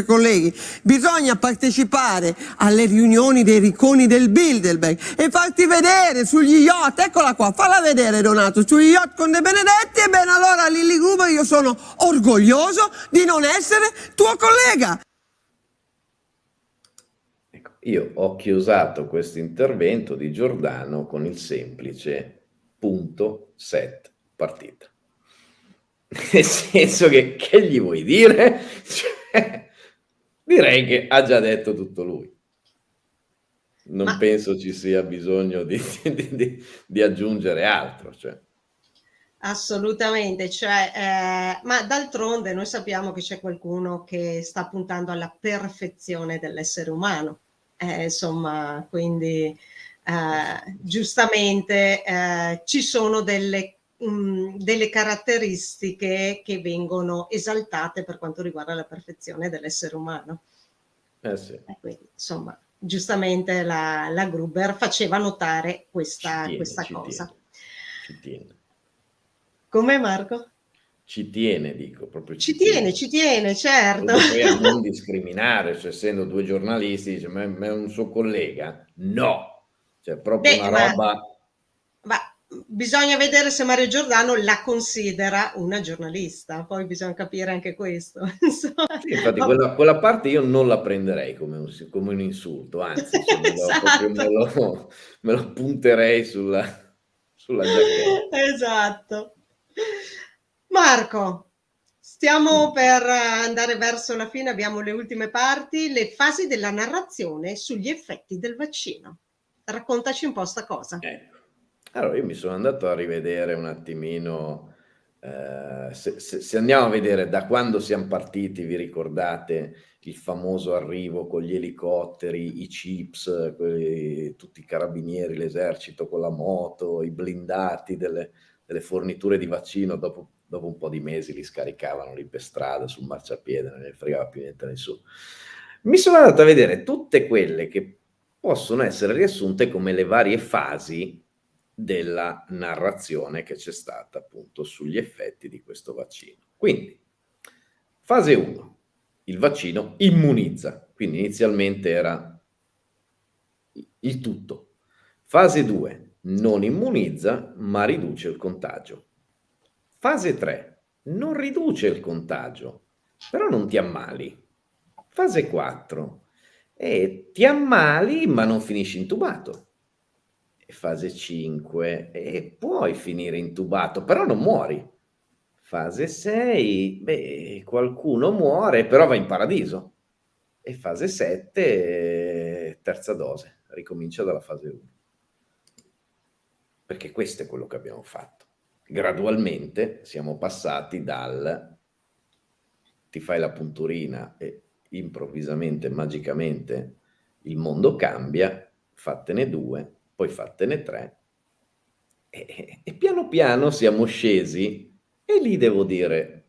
colleghi, bisogna partecipare alle riunioni dei ricconi del Bilderberg e farti vedere sugli yacht, eccola qua, falla vedere Donato, sugli yacht con De Benedetti, ebbene allora Lilli Gruber io sono orgoglioso di non essere tuo collega. Ecco, io ho chiusato questo intervento di Giordano con il semplice punto set partita. Nel senso che gli vuoi dire? Cioè, direi che ha già detto tutto lui. Non penso ci sia bisogno di aggiungere altro. Cioè. Assolutamente, ma d'altronde noi sappiamo che c'è qualcuno che sta puntando alla perfezione dell'essere umano, insomma, quindi giustamente ci sono delle caratteristiche che vengono esaltate per quanto riguarda la perfezione dell'essere umano. Sì. Quindi, insomma, giustamente la Gruber faceva notare questa cosa. Ci tiene. Come Marco? Ci tiene, dico, proprio ci tiene, certo. Poi a non discriminare, cioè essendo due giornalisti, dice, ma è un suo collega? No! Cioè proprio una roba... Ma bisogna vedere se Mario Giordano la considera una giornalista, poi bisogna capire anche questo. Sì, infatti quella parte io non la prenderei come un insulto, anzi cioè, esatto. me lo punterei sulla giacchetta. Esatto. Marco, stiamo per andare verso la fine, abbiamo le ultime parti, le fasi della narrazione sugli effetti del vaccino. Raccontaci un po' sta cosa. Ecco. Allora, io mi sono andato a rivedere un attimino, se andiamo a vedere da quando siamo partiti, vi ricordate il famoso arrivo con gli elicotteri, i chips, tutti i carabinieri, l'esercito con la moto, i blindati delle forniture di vaccino, dopo un po' di mesi li scaricavano lì per strada, sul marciapiede, non ne fregava più niente a nessuno. Mi sono andato a vedere tutte quelle che possono essere riassunte come le varie fasi della narrazione che c'è stata appunto sugli effetti di questo vaccino. Quindi, fase 1, il vaccino immunizza, quindi inizialmente era il tutto. Fase 2, non immunizza ma riduce il contagio. Fase 3, non riduce il contagio, però non ti ammali. Fase 4, ti ammali ma non finisci intubato. E fase 5, puoi finire intubato, però non muori. Fase 6, qualcuno muore, però va in paradiso. E fase 7, terza dose, ricomincia dalla fase 1. Perché questo è quello che abbiamo fatto. Gradualmente siamo passati dal ti fai la punturina e improvvisamente, magicamente, il mondo cambia, fattene 2, poi fattene 3, e piano piano siamo scesi, e lì devo dire,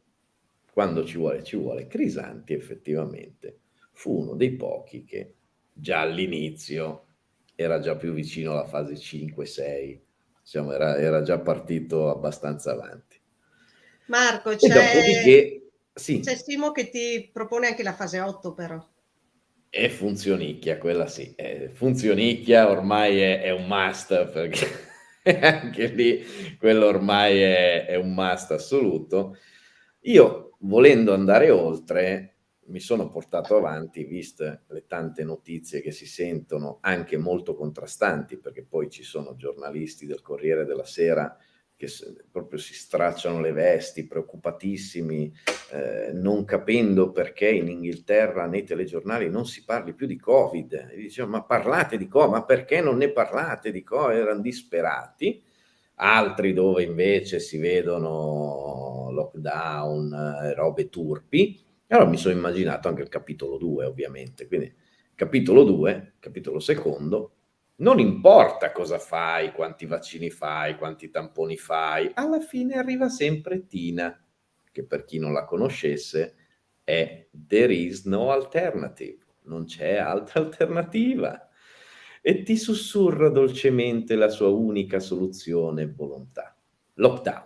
quando ci vuole. Crisanti effettivamente fu uno dei pochi che già all'inizio era già più vicino alla fase 5-6, diciamo, era già partito abbastanza avanti. Marco, E dopodiché, sì. C'è Simo che ti propone anche la fase 8 però. E funzionicchia, quella sì. Funzionicchia ormai è un must, perché anche lì quello ormai è un must assoluto. Io, volendo andare oltre, mi sono portato avanti, viste le tante notizie che si sentono, anche molto contrastanti, perché poi ci sono giornalisti del Corriere della Sera che proprio si stracciano le vesti, preoccupatissimi, non capendo perché in Inghilterra nei telegiornali non si parli più di Covid. E dicevano, ma parlate di Covid, ma perché non ne parlate di Covid? Erano disperati. Altri dove invece si vedono lockdown, robe turpi. E allora mi sono immaginato anche il capitolo 2, ovviamente. Quindi capitolo 2, capitolo secondo, non importa cosa fai, quanti vaccini fai, quanti tamponi fai, alla fine arriva sempre Tina, che per chi non la conoscesse è There is no alternative, non c'è altra alternativa, e ti sussurra dolcemente la sua unica soluzione e volontà: lockdown.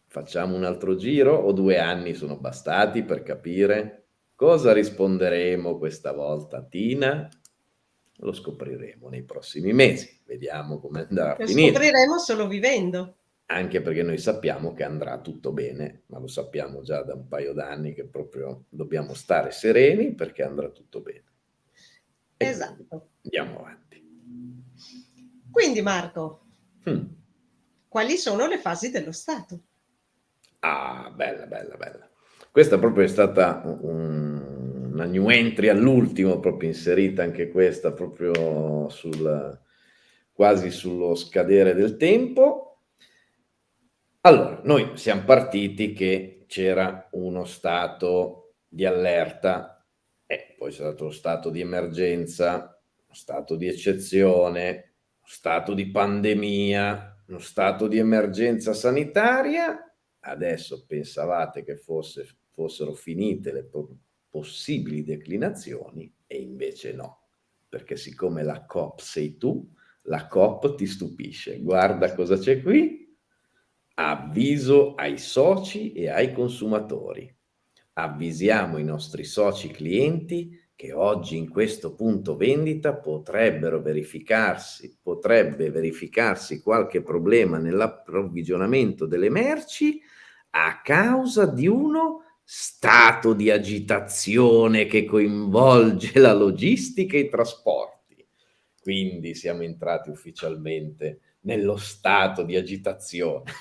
Facciamo un altro giro o 2 anni sono bastati per capire cosa risponderemo questa volta, Tina? Lo scopriremo nei prossimi mesi, vediamo come andrà a Lo finire. scopriremo solo vivendo. Anche perché noi sappiamo che andrà tutto bene, ma lo sappiamo già da un paio d'anni che proprio dobbiamo stare sereni perché andrà tutto bene. E Esatto. andiamo avanti. Quindi Marco, quali sono le fasi dello Stato? Ah, bella. Questa proprio è stata una new entry all'ultimo, proprio inserita anche questa proprio quasi sullo scadere del tempo. Allora, noi siamo partiti che c'era uno stato di allerta, poi c'è stato lo stato di emergenza, uno stato di eccezione, uno stato di pandemia, uno stato di emergenza sanitaria. Adesso pensavate che fossero finite le possibili declinazioni, e invece no, perché siccome la COP sei tu, la COP ti stupisce. Guarda cosa c'è qui. Avviso ai soci e ai consumatori. Avvisiamo i nostri soci clienti che oggi in questo punto vendita potrebbe verificarsi qualche problema nell'approvvigionamento delle merci a causa di uno stato di agitazione che coinvolge la logistica e i trasporti. Quindi siamo entrati ufficialmente nello stato di agitazione.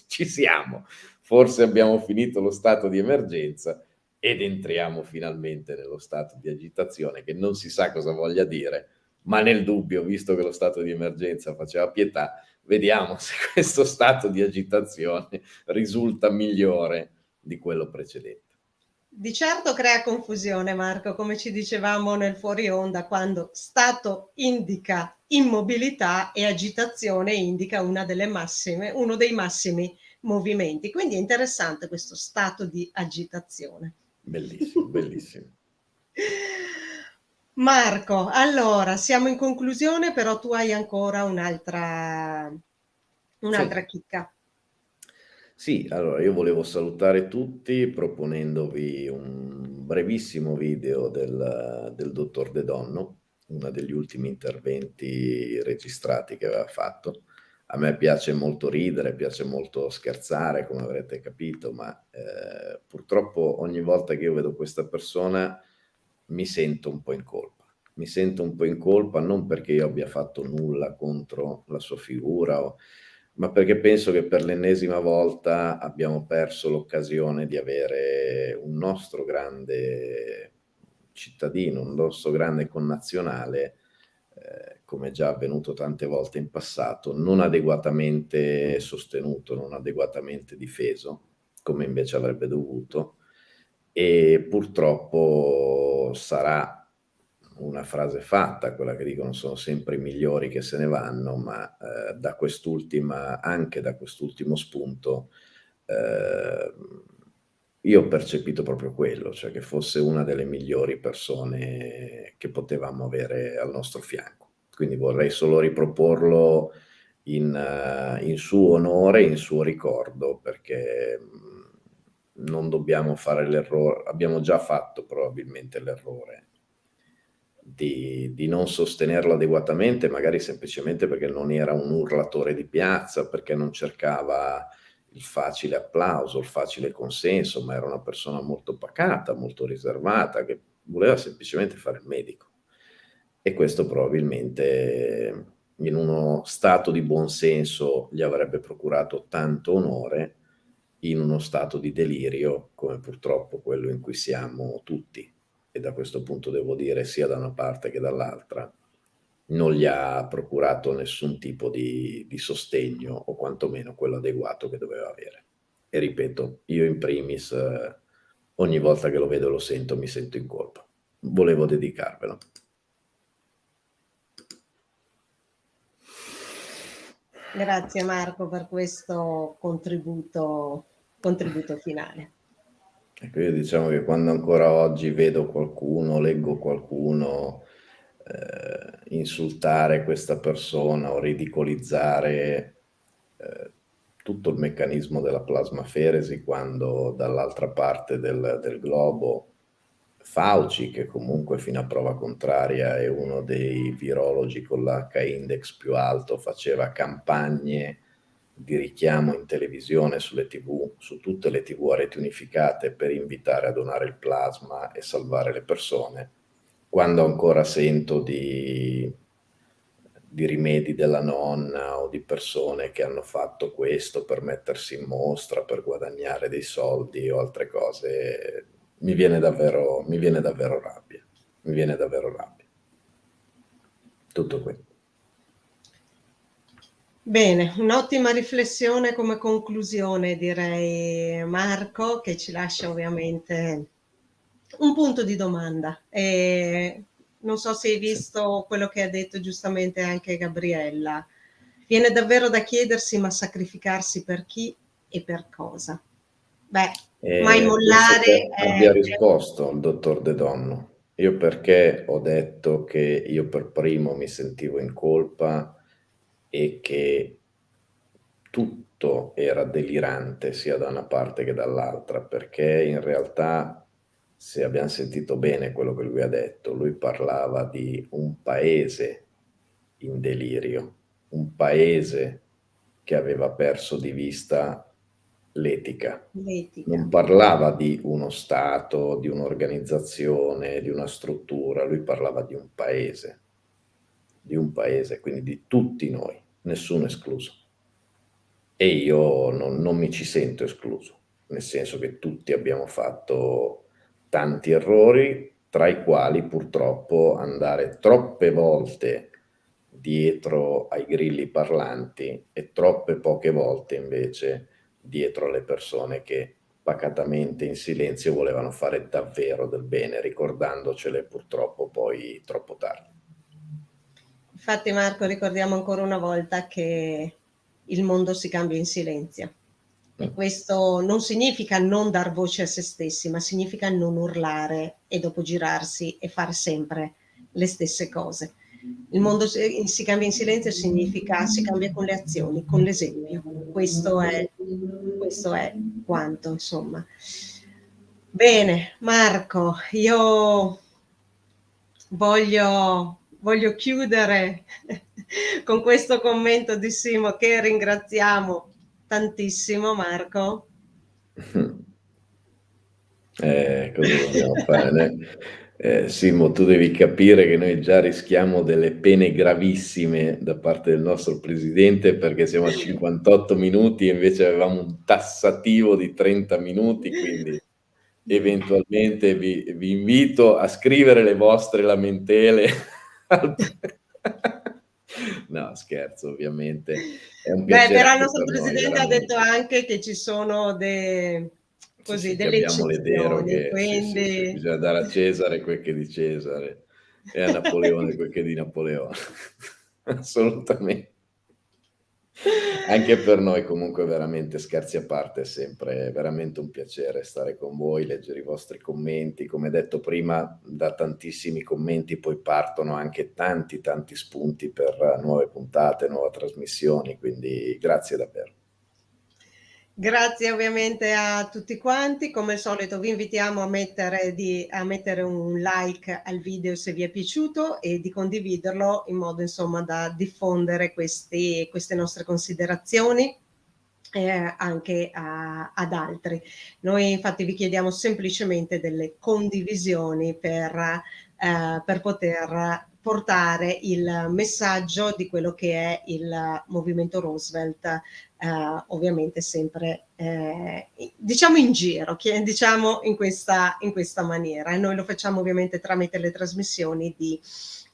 Ci siamo, forse abbiamo finito lo stato di emergenza ed entriamo finalmente nello stato di agitazione, che non si sa cosa voglia dire, ma nel dubbio, visto che lo stato di emergenza faceva pietà, vediamo se questo stato di agitazione risulta migliore di quello precedente. Di certo crea confusione, Marco, come ci dicevamo nel fuori onda, quando stato indica immobilità e agitazione indica uno dei massimi movimenti. Quindi è interessante questo stato di agitazione. Bellissimo, bellissimo. Marco, allora siamo in conclusione, però tu hai ancora un'altra Sì. chicca. Sì, allora io volevo salutare tutti proponendovi un brevissimo video del dottor De Donno, uno degli ultimi interventi registrati che aveva fatto. A me piace molto ridere, piace molto scherzare, come avrete capito, ma purtroppo ogni volta che io vedo questa persona mi sento un po' in colpa. Mi sento un po' in colpa non perché io abbia fatto nulla contro la sua figura ma perché penso che per l'ennesima volta abbiamo perso l'occasione di avere un nostro grande cittadino, un nostro grande connazionale, come già avvenuto tante volte in passato, non adeguatamente sostenuto, non adeguatamente difeso, come invece avrebbe dovuto, e purtroppo sarà una frase fatta, quella che dicono sono sempre i migliori che se ne vanno, ma anche da quest'ultimo spunto, io ho percepito proprio quello, cioè che fosse una delle migliori persone che potevamo avere al nostro fianco. Quindi vorrei solo riproporlo in suo onore, in suo ricordo, perché non dobbiamo fare l'errore, abbiamo già fatto probabilmente l'errore di non sostenerlo adeguatamente, magari semplicemente perché non era un urlatore di piazza, perché non cercava il facile applauso, il facile consenso, ma era una persona molto pacata, molto riservata, che voleva semplicemente fare il medico. E questo probabilmente in uno stato di buon senso gli avrebbe procurato tanto onore, in uno stato di delirio come purtroppo quello in cui siamo tutti, e da questo punto devo dire sia da una parte che dall'altra, non gli ha procurato nessun tipo di sostegno, o quantomeno quello adeguato che doveva avere. E ripeto, io in primis, ogni volta che lo vedo e lo sento, mi sento in colpa. Volevo dedicarvelo. Grazie Marco per questo contributo finale. Ecco, io diciamo che quando ancora oggi vedo qualcuno, leggo qualcuno insultare questa persona o ridicolizzare tutto il meccanismo della plasmaferesi, quando dall'altra parte del globo Fauci, che comunque fino a prova contraria è uno dei virologi con l'H-index più alto, faceva campagne di richiamo in televisione, sulle TV, su tutte le TV a reti unificate, per invitare a donare il plasma e salvare le persone. Quando ancora sento di rimedi della nonna o di persone che hanno fatto questo per mettersi in mostra, per guadagnare dei soldi o altre cose, mi viene davvero rabbia. Mi viene davvero rabbia. Tutto qui. Bene, un'ottima riflessione come conclusione, direi, Marco, che ci lascia ovviamente un punto di domanda. Non so se hai Sì. visto quello che ha detto giustamente anche Gabriella. Viene davvero da chiedersi, ma sacrificarsi per chi e per cosa? Beh, mai Penso che mollare abbia risposto il dottor De Donno. Io perché ho detto che io per primo mi sentivo in colpa e che tutto era delirante sia da una parte che dall'altra, perché in realtà, se abbiamo sentito bene quello che lui ha detto, lui parlava di un paese in delirio, un paese che aveva perso di vista l'etica. l'etica. Non parlava di uno Stato, di un'organizzazione, di una struttura, lui parlava di un paese, quindi di tutti noi, nessuno escluso. E io non mi ci sento escluso, nel senso che tutti abbiamo fatto tanti errori, tra i quali purtroppo andare troppe volte dietro ai grilli parlanti e troppe poche volte invece dietro alle persone che pacatamente in silenzio volevano fare davvero del bene, ricordandocele purtroppo poi troppo tardi. Infatti Marco, ricordiamo ancora una volta che il mondo si cambia in silenzio. E questo non significa non dar voce a se stessi, ma significa non urlare e dopo girarsi e fare sempre le stesse cose. Il mondo si cambia in silenzio significa si cambia con le azioni, con l'esempio. Questo è quanto, insomma. Bene, Marco, io voglio chiudere con questo commento di Simo che ringraziamo tantissimo, Marco. Cosa dobbiamo fare? Simo, tu devi capire che noi già rischiamo delle pene gravissime da parte del nostro presidente perché siamo a 58 minuti e invece avevamo un tassativo di 30 minuti, quindi eventualmente vi invito a scrivere le vostre lamentele. No, scherzo, ovviamente. È un piacere Però il anche nostro per noi, presidente ha veramente. detto anche che ci sono Sì, sì, che delle abbiamo le eccezioni, deroghe, sì, sì, sì, quindi bisogna dare a Cesare quel che è di Cesare e a Napoleone quel che è di Napoleone. Assolutamente. Anche per noi comunque veramente, scherzi a parte, è sempre veramente un piacere stare con voi, leggere i vostri commenti. Come detto prima, da tantissimi commenti poi partono anche tanti spunti per nuove puntate, nuove trasmissioni, quindi grazie davvero. grazie ovviamente a tutti quanti. Come al solito vi invitiamo a mettere un like al video se vi è piaciuto e di condividerlo in modo insomma da diffondere queste nostre considerazioni anche ad altri. Noi infatti vi chiediamo semplicemente delle condivisioni per poter portare il messaggio di quello che è il movimento Roosevelt, ovviamente sempre diciamo in giro, diciamo in questa maniera, e noi lo facciamo ovviamente tramite le trasmissioni di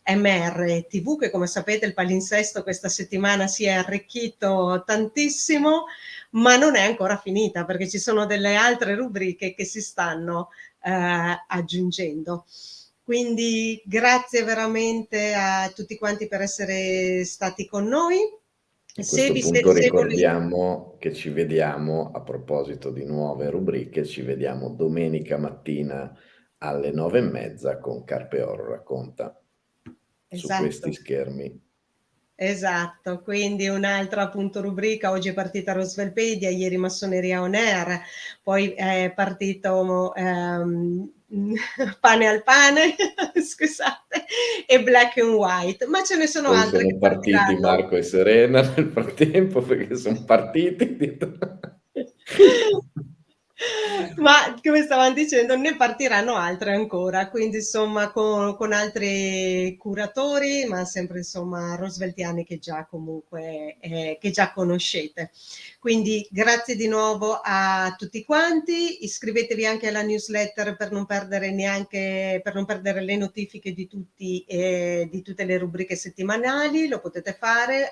MRTV, che come sapete il palinsesto questa settimana si è arricchito tantissimo, ma non è ancora finita perché ci sono delle altre rubriche che si stanno aggiungendo. Quindi grazie veramente a tutti quanti per essere stati con noi. A questo punto ricordiamo che ci vediamo, a proposito di nuove rubriche, ci vediamo domenica mattina alle 9:30 con Carpe Oro Racconta, su questi Esatto. schermi. Esatto, quindi un'altra appunto rubrica, oggi è partita Rosvelpedia, ieri Massoneria On Air, poi è partito Pane al pane, scusate, e Black and White, ma ce ne sono Poi altre sono che partiti partiranno. Marco e Serena nel frattempo perché sono partiti. Ma come stavamo dicendo, ne partiranno altre ancora, quindi insomma con altri curatori, ma sempre insomma rosveltiani che già comunque che già conoscete. Quindi grazie di nuovo a tutti quanti, iscrivetevi anche alla newsletter per non perdere le notifiche di tutte le rubriche settimanali, lo potete fare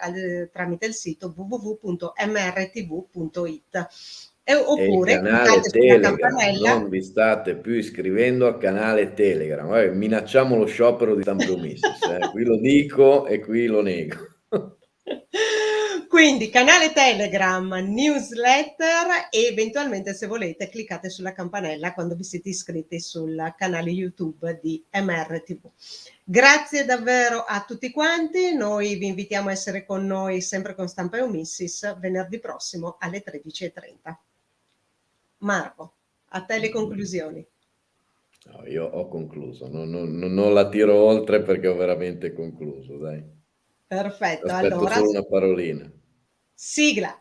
tramite il sito www.mrtv.it. E il Oppure canale cliccate sulla Telegram, campanella. non vi state più iscrivendo al canale Telegram. Minacciamo lo sciopero di Stampe Omissis, qui lo dico e qui lo nego. Quindi canale Telegram, newsletter e eventualmente se volete cliccate sulla campanella quando vi siete iscritti sul canale YouTube di MRTV. Grazie davvero a tutti quanti, noi vi invitiamo a essere con noi sempre con Stampa e Omissis venerdì prossimo alle 13:30. Marco, a te le conclusioni. No, io ho concluso, non la tiro oltre perché ho veramente concluso, dai. Perfetto, Aspetto allora solo una parolina. sigla.